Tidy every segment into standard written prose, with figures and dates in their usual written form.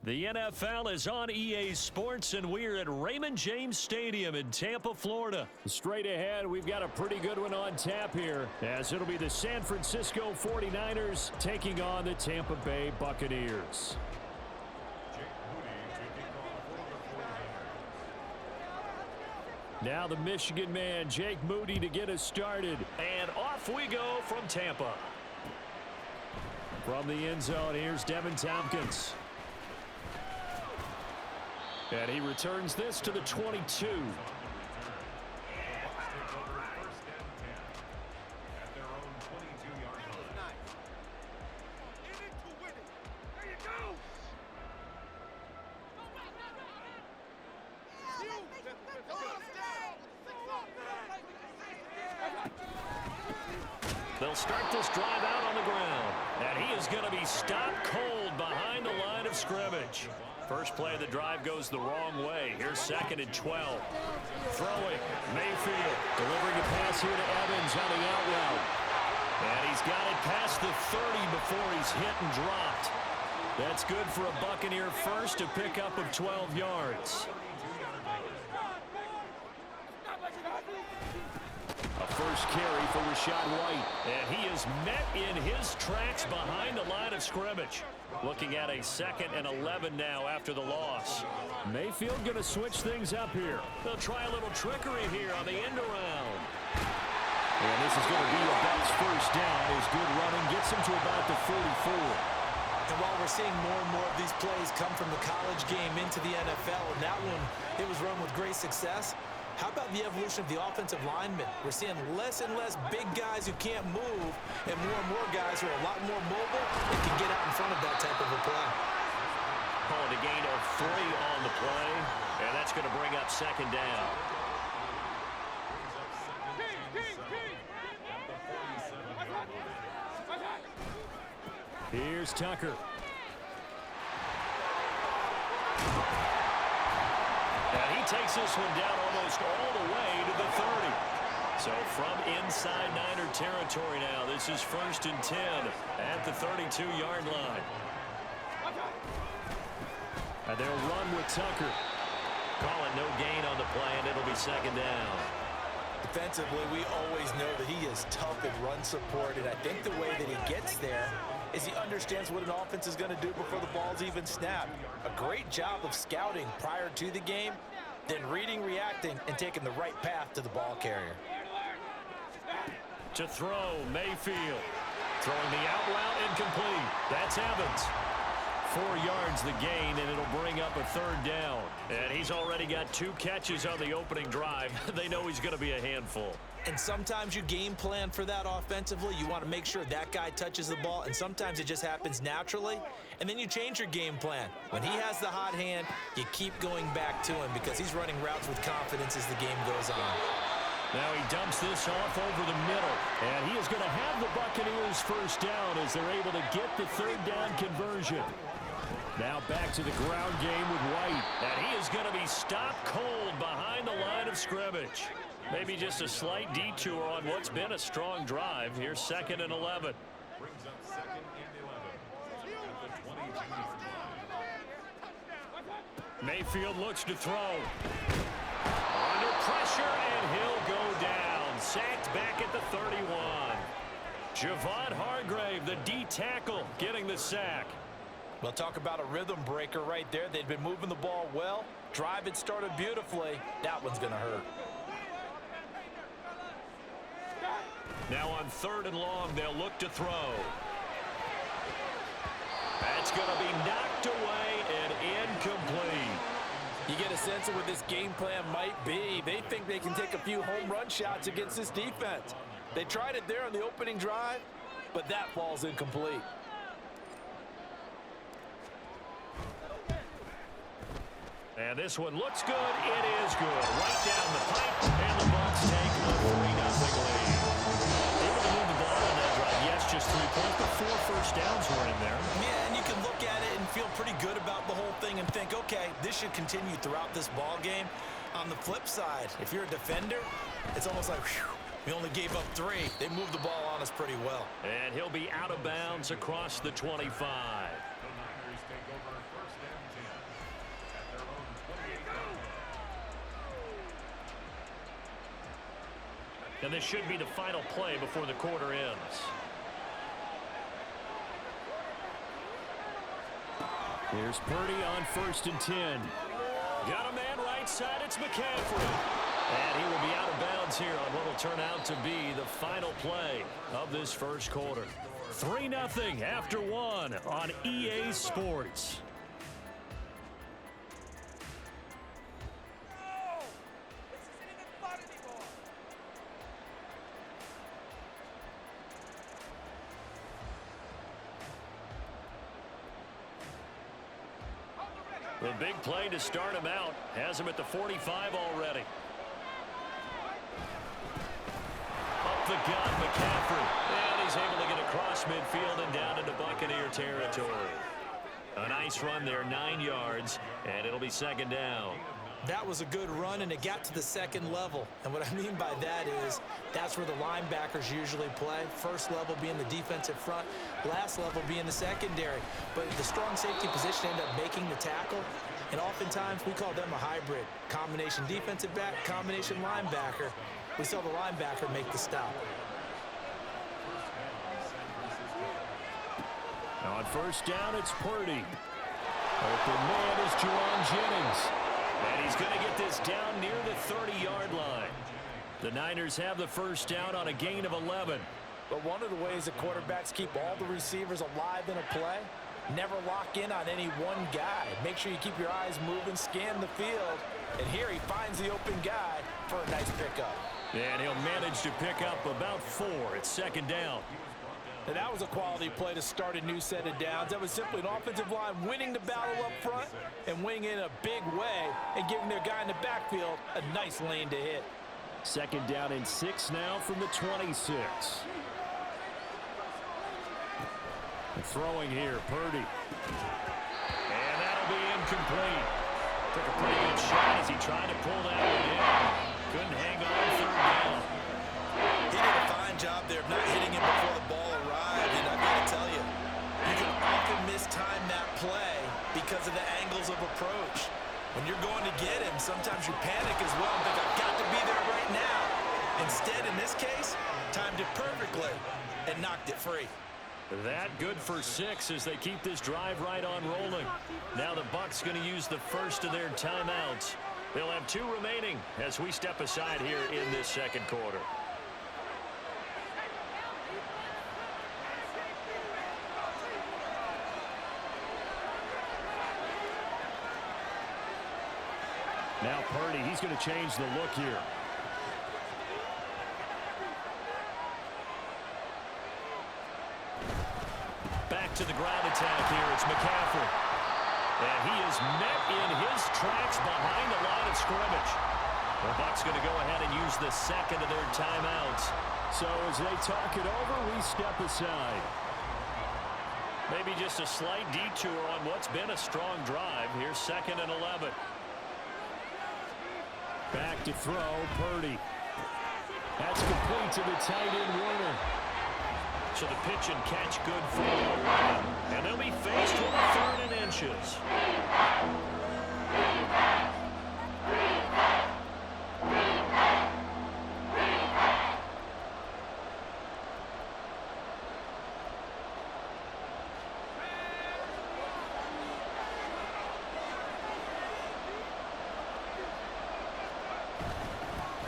The NFL is on EA Sports, and we're at Raymond James Stadium in Tampa, Florida. Straight ahead, we've got a pretty good one on tap here, as it'll be the San Francisco 49ers taking on the Tampa Bay Buccaneers. Now the Michigan man, Jake Moody, to get us started. And off we go from Tampa. From the end zone, here's Devin Tompkins. And he returns this to the 22. They'll start this drive out on the ground. And he is going to be stopped cold behind the line of scrimmage. First play of the drive goes the wrong way. Here's 2nd and 12. Throwing, Mayfield. Delivering a pass here to Evans on the out route. And he's got it past the 30 before he's hit and dropped. That's good for a Buccaneer first, a pickup of 12 yards. A first carry for Rachaad White. And he is met in his tracks behind the line of scrimmage. Looking at a 2nd and 11 now after the loss. Mayfield going to switch things up here. They'll try a little trickery here on the end around. And this is going to be a Bucs first down. His good running gets him to about the 44. And while we're seeing more and more of these plays come from the college game into the NFL, and that one, it was run with great success. How about the evolution of the offensive linemen? We're seeing less and less big guys who can't move and more guys who are a lot more mobile and can get out in front of that type of a play. Calling a gain of 3 on the play, and that's going to bring up 2nd down. Here's Tucker. And he takes this one down almost all the way to the 30. So from inside Niner territory now, this is 1st and 10 at the 32-yard line. And they'll run with Tucker. Call it no gain on the play, and it'll be 2nd down. Defensively, we always know that he is tough in run support, and I think the way that he gets there is he understands what an offense is going to do before the ball's even snapped. A great job of scouting prior to the game, then reading, reacting, and taking the right path to the ball carrier. To throw, Mayfield. Throwing the out route incomplete. That's Evans. 4 yards the gain, and it'll bring up a 3rd down. And he's already got 2 catches on the opening drive. They know he's going to be a handful. And sometimes you game plan for that offensively. You want to make sure that guy touches the ball, and sometimes it just happens naturally. And then you change your game plan. When he has the hot hand, you keep going back to him because he's running routes with confidence as the game goes on. Now he dumps this off over the middle. And he is going to have the Buccaneers first down as they're able to get the 3rd down conversion. Now back to the ground game with White. And he is going to be stopped cold behind the line of scrimmage. Maybe just a slight detour on what's been a strong drive. Here's 2nd and 11. Brings up 2nd and 11 at the 22. Mayfield looks to throw. Under pressure, and he'll go down. Sacked back at the 31. Javon Hargrave, the D tackle, getting the sack. We'll talk about a rhythm breaker right there. They'd been moving the ball well. Drive had started beautifully. That one's going to hurt. Now on 3rd and long, they'll look to throw. That's going to be knocked away and incomplete. You get a sense of what this game plan might be. They think they can take a few home run shots against this defense. They tried it there on the opening drive, but that ball's incomplete. And this one looks good. It is good. Right down the pipe, and the Bucs take a 3-0 lead. Able to move the ball on that drive. Yes, just 3 points, but 4 first downs were in there. Yeah, and you can look at it and feel pretty good about the whole thing and think, okay, this should continue throughout this ball game. On the flip side, if you're a defender, it's almost like, whew, we only gave up 3. They moved the ball on us pretty well. And he'll be out of bounds across the 25. The Niners take over 1st and 10. And this should be the final play before the quarter ends. Here's Purdy on 1st and 10. Got a man right side. It's McCaffrey. And he will be out of bounds here on what will turn out to be the final play of this first quarter. 3-0 after 1 on EA Sports. The big play to start him out has him at the 45 already. Up the gut, McCaffrey. And he's able to get across midfield and down into Buccaneer territory. A nice run there, 9 yards, and it'll be 2nd down. That was a good run, and it got to the 2nd level. And what I mean by that is that's where the linebackers usually play. First level being the defensive front, last level being the secondary. But the strong safety position ended up making the tackle, and oftentimes we call them a hybrid. Combination defensive back, combination linebacker. We saw the linebacker make the stop. On 1st down, it's Purdy. Open man is Jerron Jennings. And he's going to get this down near the 30-yard line. The Niners have the 1st down on a gain of 11. But one of the ways that quarterbacks keep all the receivers alive in a play, never lock in on any one guy. Make sure you keep your eyes moving, scan the field. And here he finds the open guy for a nice pickup. And he'll manage to pick up about 4 at 2nd down. And that was a quality play to start a new set of downs. That was simply an offensive line winning the battle up front and winning in a big way and giving their guy in the backfield a nice lane to hit. 2nd down and 6 now from the 26. And throwing here, Purdy. And that'll be incomplete. Took a pretty good shot as he tried to pull that one in. Couldn't hang on 3rd down. He did a fine job there of not hitting him before the ball arrived, and I've got to tell you, you can often mistime that play because of the angles of approach. When you're going to get him, sometimes you panic as well and think, I've got to be there right now. Instead, in this case, timed it perfectly and knocked it free. That good for 6 as they keep this drive right on rolling. Now the Bucs going to use the first of their timeouts. They'll have 2 remaining as we step aside here in this 2nd quarter. Now Purdy, he's going to change the look here. Back to the ground attack here. It's McCaffrey. And he is met in his tracks behind the line of scrimmage. The Bucs going to go ahead and use the 2nd of their timeouts. So as they talk it over, we step aside. Maybe just a slight detour on what's been a strong drive. Here's 2nd and 11. Back to throw, Purdy. That's complete to the tight end, Warner. So the pitch and catch good for 11. And they'll be faced with a 3rd and inches.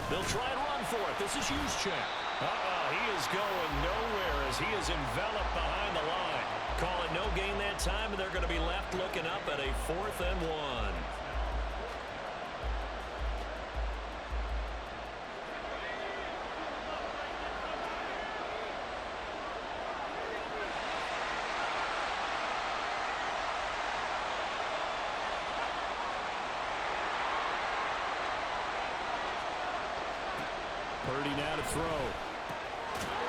They'll try and run for it. This is Juszczyk. He is going nowhere as he is enveloped behind the line. Call it no gain that time, and they're going to be left looking up at a 4th and 1. Purdy now to throw.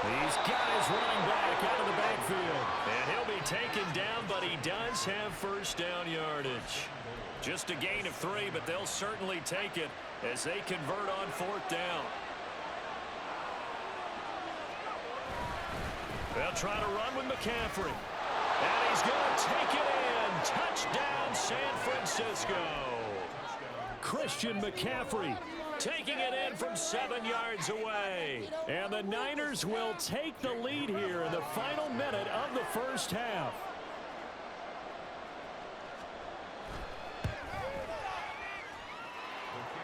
He's got his running back out of the backfield. And he'll be taken down, but he does have 1st down yardage. Just a gain of 3, but they'll certainly take it as they convert on 4th down. They'll try to run with McCaffrey. And he's going to take it in. Touchdown, San Francisco. Christian McCaffrey. Taking it in from 7 yards away. And the Niners will take the lead here in the final minute of the first half.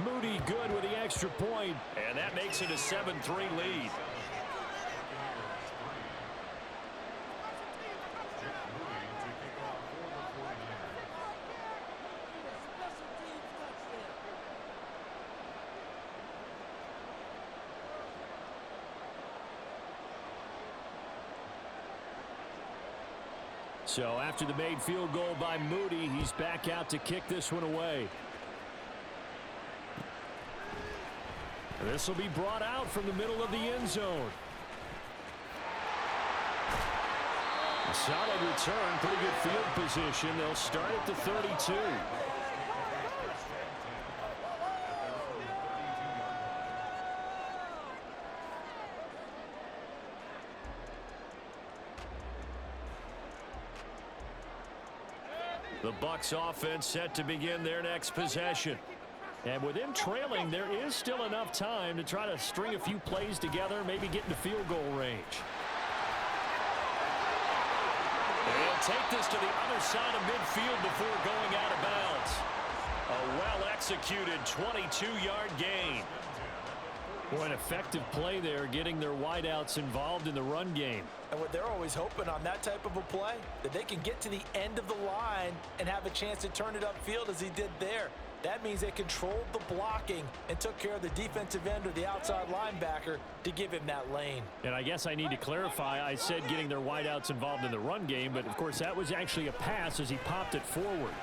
Moody good with the extra point. And that makes it a 7-3 lead. So after the made field goal by Moody, he's back out to kick this one away. This will be brought out from the middle of the end zone. A solid return, pretty good field position. They'll start at the 32. The Bucs offense set to begin their next possession. And with them trailing, there is still enough time to try to string a few plays together, maybe get into field goal range. They'll take this to the other side of midfield before going out of bounds. A well-executed 22-yard gain. Boy, an effective play there, getting their wideouts involved in the run game. And what they're always hoping on that type of a play, that they can get to the end of the line and have a chance to turn it upfield as he did there. That means they controlled the blocking and took care of the defensive end or the outside linebacker to give him that lane. And I guess I need to clarify, I said getting their wideouts involved in the run game, but of course that was actually a pass as he popped it forward.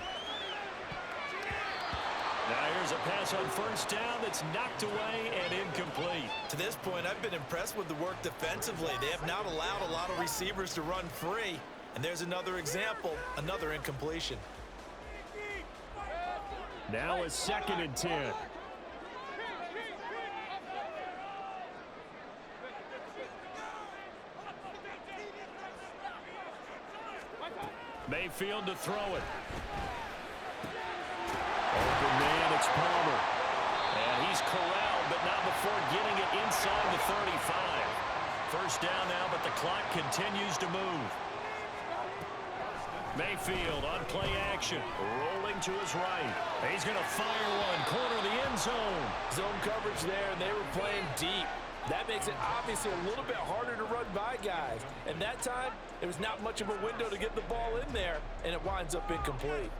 Now here's a pass on first down that's knocked away and incomplete. To this point, I've been impressed with the work defensively. They have not allowed a lot of receivers to run free. And there's another example, another incompletion. Now a 2nd and 10. Mayfield to throw it. Open man, it's Palmer. And he's corralled, but not before getting it inside the 35. First down now, but the clock continues to move. Mayfield on play action, rolling to his right. He's going to fire one, corner of the end zone. Zone coverage there, and they were playing deep. That makes it obviously a little bit harder to run by guys. And that time, there was not much of a window to get the ball in there, and it winds up incomplete.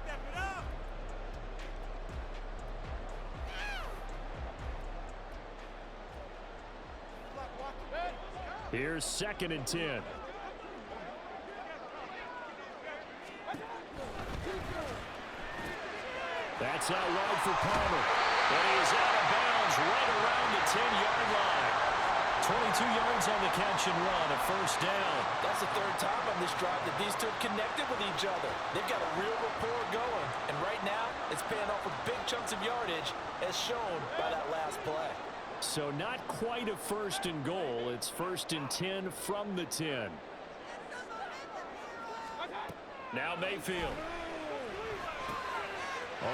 Here's 2nd and 10. That's out wide for Palmer. But he's out of bounds right around the 10-yard line. 22 yards on the catch and run, a first down. That's the third time on this drive that these two have connected with each other. They've got a real rapport going. And right now, it's paying off with big chunks of yardage, as shown by that last play. So not quite a 1st and goal. It's 1st and 10 from the 10. Now Mayfield.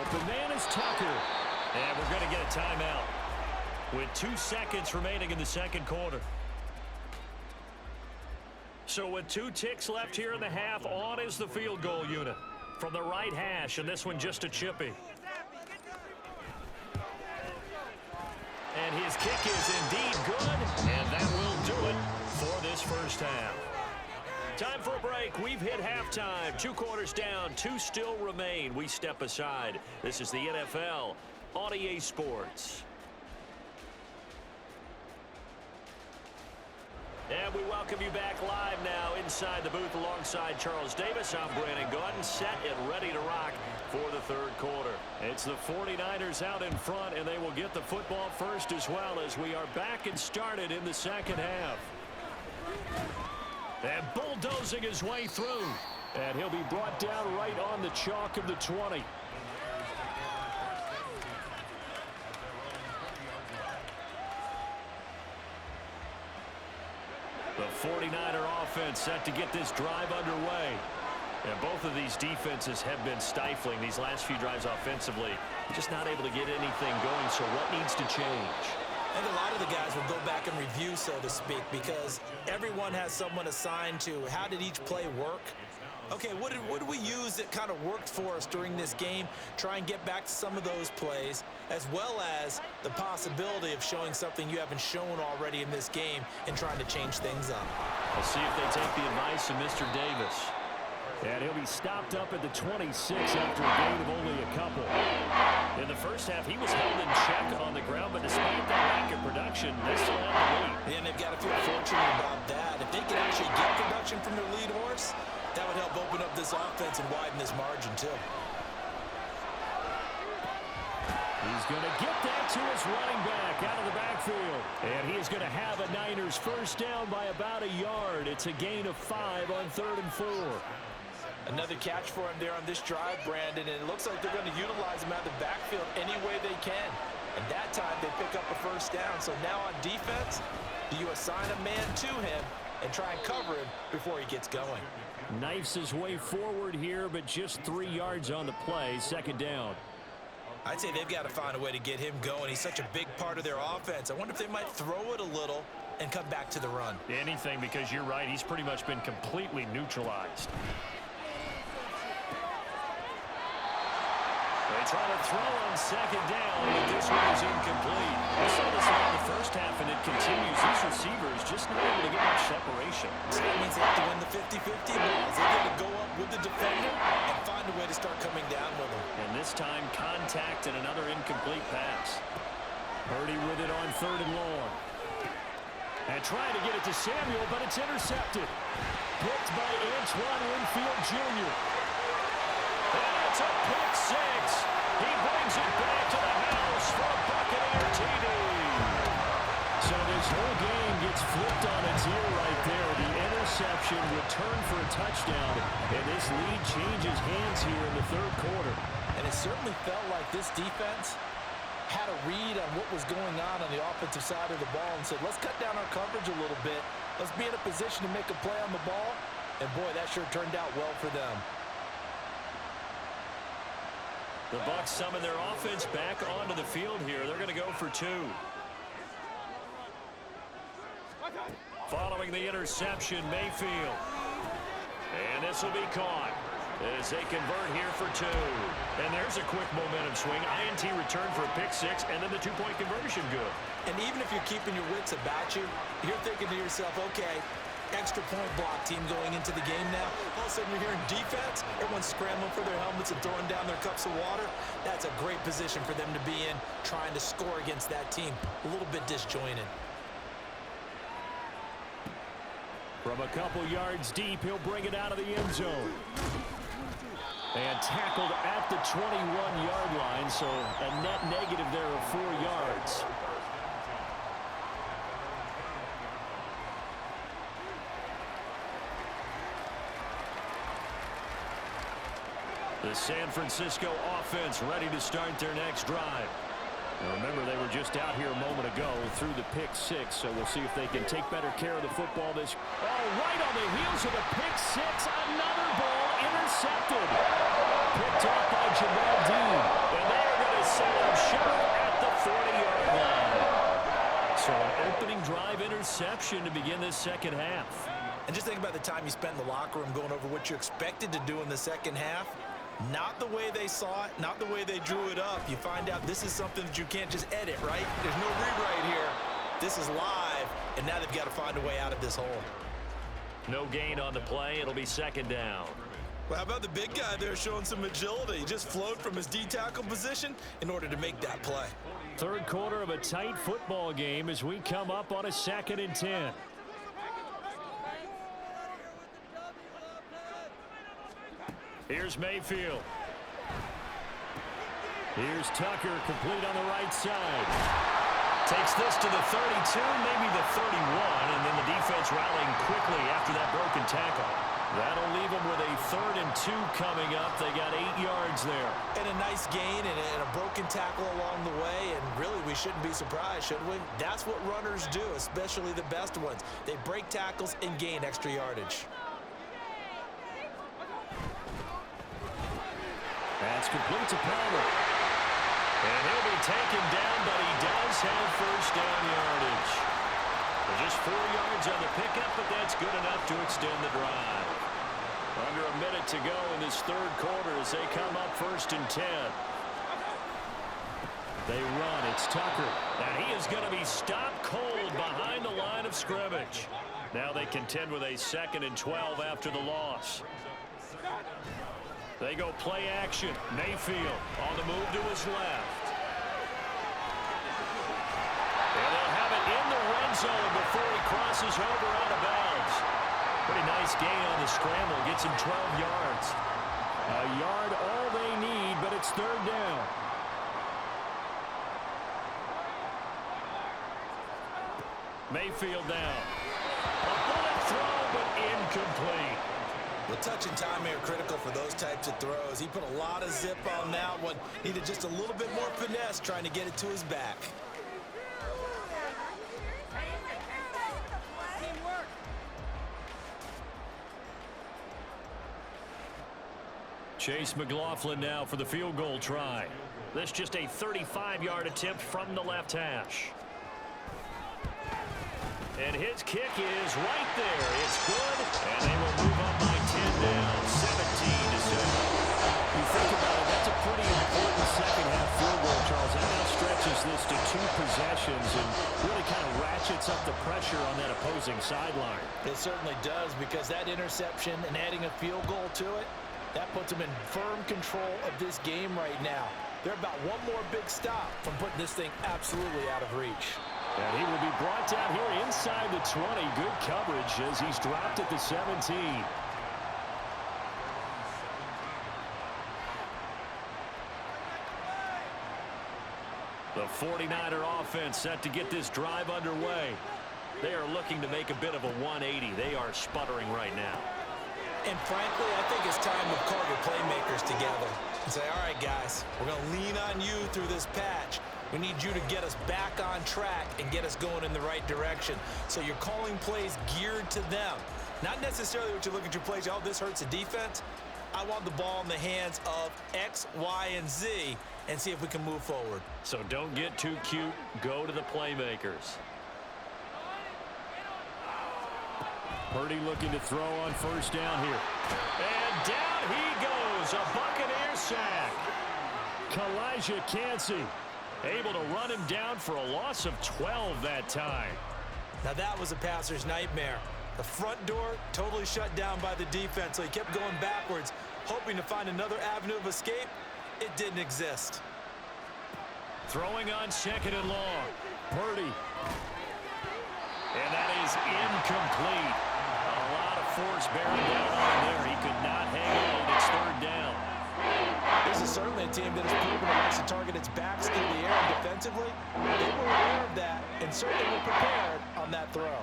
Open man is Tucker. And we're going to get a timeout with 2 seconds remaining in the second quarter. So with 2 ticks left here in the half, on is the field goal unit from the right hash, and this one just a chippy. And his kick is indeed good, and that will do it for this first half. Time for a break. We've hit halftime. 2 quarters down, 2 still remain. We step aside. This is the NFL on EA Sports. And we welcome you back live now inside the booth alongside Charles Davis. I'm Brandon Gordon, set and ready to rock for the third quarter. It's the 49ers out in front, and they will get the football first as well as we are back and started in the second half. And bulldozing his way through. And he'll be brought down right on the chalk of the 20. The 49er offense set to get this drive underway. And both of these defenses have been stifling these last few drives offensively. Just not able to get anything going, so what needs to change? I think a lot of the guys will go back and review, so to speak, because everyone has someone assigned to how did each play work. Okay, what did we use that kind of worked for us during this game? Try and get back to some of those plays, as well as the possibility of showing something you haven't shown already in this game and trying to change things up. We'll see if they take the advice of Mr. Davis. And he'll be stopped up at the 26 after a gain of only a couple. In the first half, he was held in check on the ground, but despite that lack of production, they still have the lead. And they've got to feel fortunate about that. If they can actually get production from their lead horse, that would help open up this offense and widen this margin, too. He's going to get that to his running back out of the backfield. And he is going to have a Niners first down by about a yard. It's a gain of 5 on 3rd and 4. Another catch for him there on this drive, Brandon, and it looks like they're going to utilize him out of the backfield any way they can. And that time they pick up a first down. So now on defense, do you assign a man to him and try and cover him before he gets going? Knifes his way forward here, but just 3 yards on the play. 2nd down. I'd say they've got to find a way to get him going. He's such a big part of their offense. I wonder if they might throw it a little and come back to the run. Anything, because you're right. He's pretty much been completely neutralized. They try to throw on 2nd down, but this one is incomplete. We saw this in the first half, and it continues. These receivers just not able to get much separation. So that means they have to win the 50-50 balls. They got to go up with the defender and find a way to start coming down with him. And this time, contact and another incomplete pass. Purdy with it on 3rd and long. And trying to get it to Samuel, but it's intercepted. Picked by Antoine Winfield Jr. And it's a pick 6. He brings it back to the house for a Buccaneer TD. So this whole game gets flipped on its ear right there. The interception returned for a touchdown, and this lead changes hands here in the 3rd quarter. And it certainly felt like this defense had a read on what was going on the offensive side of the ball and said, let's cut down our coverage a little bit. Let's be in a position to make a play on the ball. And, boy, that sure turned out well for them. The Bucs summon their offense back onto the field here. They're going to go for 2. Following the interception, Mayfield. And this will be caught as they convert here for 2. And there's a quick momentum swing. INT return for a pick 6, and then the 2-point conversion good. And even if you're keeping your wits about you, you're thinking to yourself, okay, extra point block team going into the game now. All of a sudden you're hearing defense. Everyone's scrambling for their helmets and throwing down their cups of water. That's a great position for them to be in, trying to score against that team. A little bit disjointed. From a couple yards deep, he'll bring it out of the end zone. And tackled at the 21-yard line, so a net negative there of 4 yards. The San Francisco offense ready to start their next drive. Now remember, they were just out here a moment ago through the pick 6, so we'll see if they can take better care of the football this. Oh, right on the heels of the pick 6, another ball intercepted. Picked off by Jamal Dean, and they are going to set up shop at the 40-yard line. So an opening drive interception to begin this 2nd half. And just think about the time you spent in the locker room going over what you expected to do in the 2nd half. Not the way they saw it, not the way they drew it up. You find out this is something that you can't just edit, right? There's no rewrite here. This is live, and now they've got to find a way out of this hole. No gain on the play. It'll be 2nd down. Well, how about the big guy there showing some agility? He just flowed from his D-tackle position in order to make that play. 3rd quarter of a tight football game as we come up on a 2nd and 10. Here's Mayfield. Here's Tucker, complete on the right side. Takes this to the 32, maybe the 31, and then the defense rallying quickly after that broken tackle. That'll leave them with a 3rd and 2 coming up. They got 8 yards there. And a nice gain and a broken tackle along the way, and really we shouldn't be surprised, should we? That's what runners do, especially the best ones. They break tackles and gain extra yardage. pass completes a Palmer. And he'll be taken down, but he does have first down yardage. Just 4 yards on the pickup, but that's good enough to extend the drive. Under a minute to go in this third quarter as they come up 1st and 10. They run. It's Tucker. And he is going to be stopped cold behind the line of scrimmage. Now they contend with a 2nd and 12 after the loss. They go play action. Mayfield on the move to his left. And they'll have it in the red zone before he crosses over out of bounds. Pretty nice gain on the scramble. Gets him 12 yards. A yard all they need, but it's 3rd down. Mayfield down. A bullet throw, but incomplete. The touch and time are critical for those types of throws. He put a lot of zip on that one. Needed just a little bit more finesse trying to get it to his back. Chase McLaughlin now for the field goal try. This just a 35-yard attempt from the left hash. And his kick is right there. It's good. And they will move up by 10 down, 17-7. You think about it, that's a pretty important second-half field goal, Charles. That now stretches this to 2 possessions and really kind of ratchets up the pressure on that opposing sideline. It certainly does, because that interception and adding a field goal to it, that puts them in firm control of this game right now. They're about one more big stop from putting this thing absolutely out of reach. And he will be brought down here inside the 20. Good coverage as he's dropped at the 17. The 49er offense set to get this drive underway. They are looking to make a bit of a 180. They are sputtering right now. And frankly, I think it's time to call your playmakers together and say, all right, guys, we're going to lean on you through this patch. We need you to get us back on track and get us going in the right direction. So you're calling plays geared to them. Not necessarily what you look at your plays, oh, this hurts the defense. I want the ball in the hands of X, Y, and Z and see if we can move forward. So don't get too cute. Go to the playmakers. Purdy looking to throw on 1st down here. And down he goes. A Buccaneer sack. Kalijah Kancey able to run him down for a loss of 12 that time. Now that was a passer's nightmare. The front door totally shut down by the defense, so he kept going backwards, hoping to find another avenue of escape. It didn't exist. Throwing on 2nd and long. Purdy. And that is incomplete. A lot of force bearing down on him there. He could not hang on. It's 3rd down. This is certainly a team that has proven it likes to target its backs through the air and defensively. They were aware of that and certainly were prepared on that throw.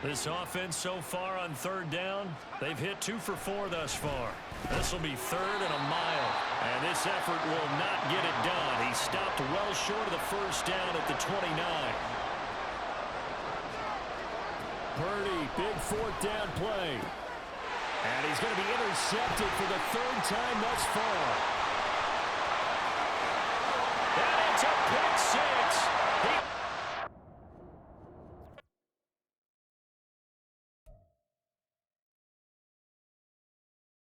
This offense so far on 3rd down, they've hit 2 for 4 thus far. This will be 3rd and a mile. And this effort will not get it done. He stopped well short of the 1st down at the 29. Purdy, big 4th down play. And he's going to be intercepted for the 3rd time thus far. And it's a pick 6.